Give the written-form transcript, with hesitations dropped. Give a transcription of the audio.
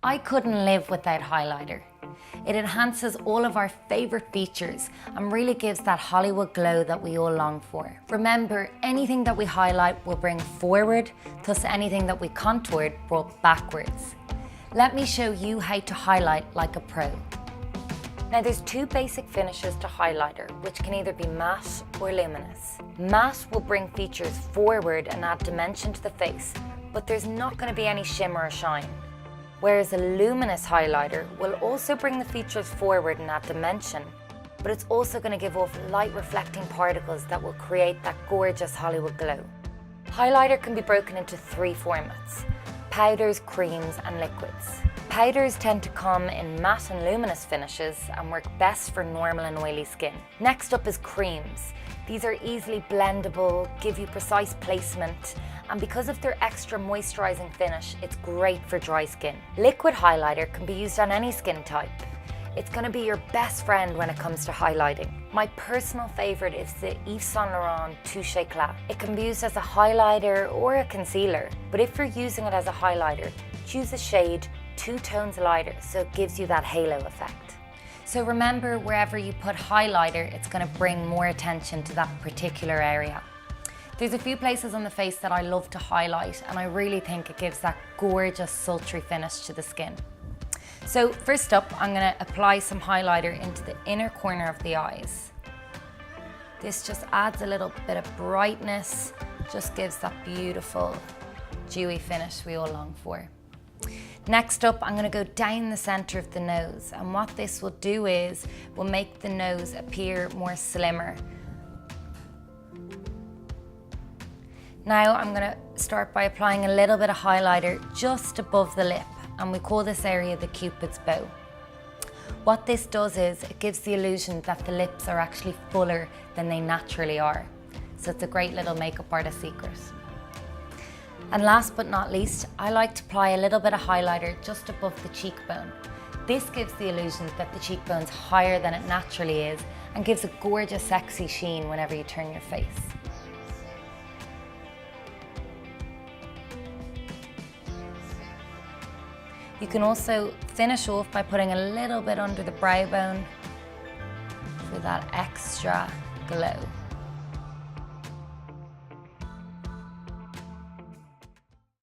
I couldn't live without highlighter. It enhances all of our favourite features and really gives that Hollywood glow that we all long for. Remember, anything that we highlight will bring forward, thus anything that we contoured brought backwards. Let me show you how to highlight like a pro. Now there's two basic finishes to highlighter, which can either be matte or luminous. Matte will bring features forward and add dimension to the face, but there's not going to be any shimmer or shine. Whereas a luminous highlighter will also bring the features forward and add dimension, but it's also going to give off light reflecting particles that will create that gorgeous Hollywood glow. Highlighter can be broken into three formats: powders, creams and liquids. Powders tend to come in matte and luminous finishes and work best for normal and oily skin. Next up is creams. These are easily blendable, give you precise placement, and because of their extra moisturising finish, it's great for dry skin. Liquid highlighter can be used on any skin type. It's going to be your best friend when it comes to highlighting. My personal favourite is the Yves Saint Laurent Touche Éclat. It can be used as a highlighter or a concealer, but if you're using it as a highlighter, choose a shade 2 tones lighter so it gives you that halo effect. So remember, wherever you put highlighter, it's going to bring more attention to that particular area. There's a few places on the face that I love to highlight, and I really think it gives that gorgeous sultry finish to the skin. So first up, I'm going to apply some highlighter into the inner corner of the eyes. This just adds a little bit of brightness, just gives that beautiful dewy finish we all long for. Next up, I'm going to go down the centre of the nose, and what this will do is will make the nose appear more slimmer. Now I'm going to start by applying a little bit of highlighter just above the lip, and we call this area the Cupid's bow. What this does is it gives the illusion that the lips are actually fuller than they naturally are. So it's a great little makeup artist secret. And last but not least, I like to apply a little bit of highlighter just above the cheekbone. This gives the illusion that the cheekbone's higher than it naturally is and gives a gorgeous sexy sheen whenever you turn your face. You can also finish off by putting a little bit under the brow bone for that extra glow.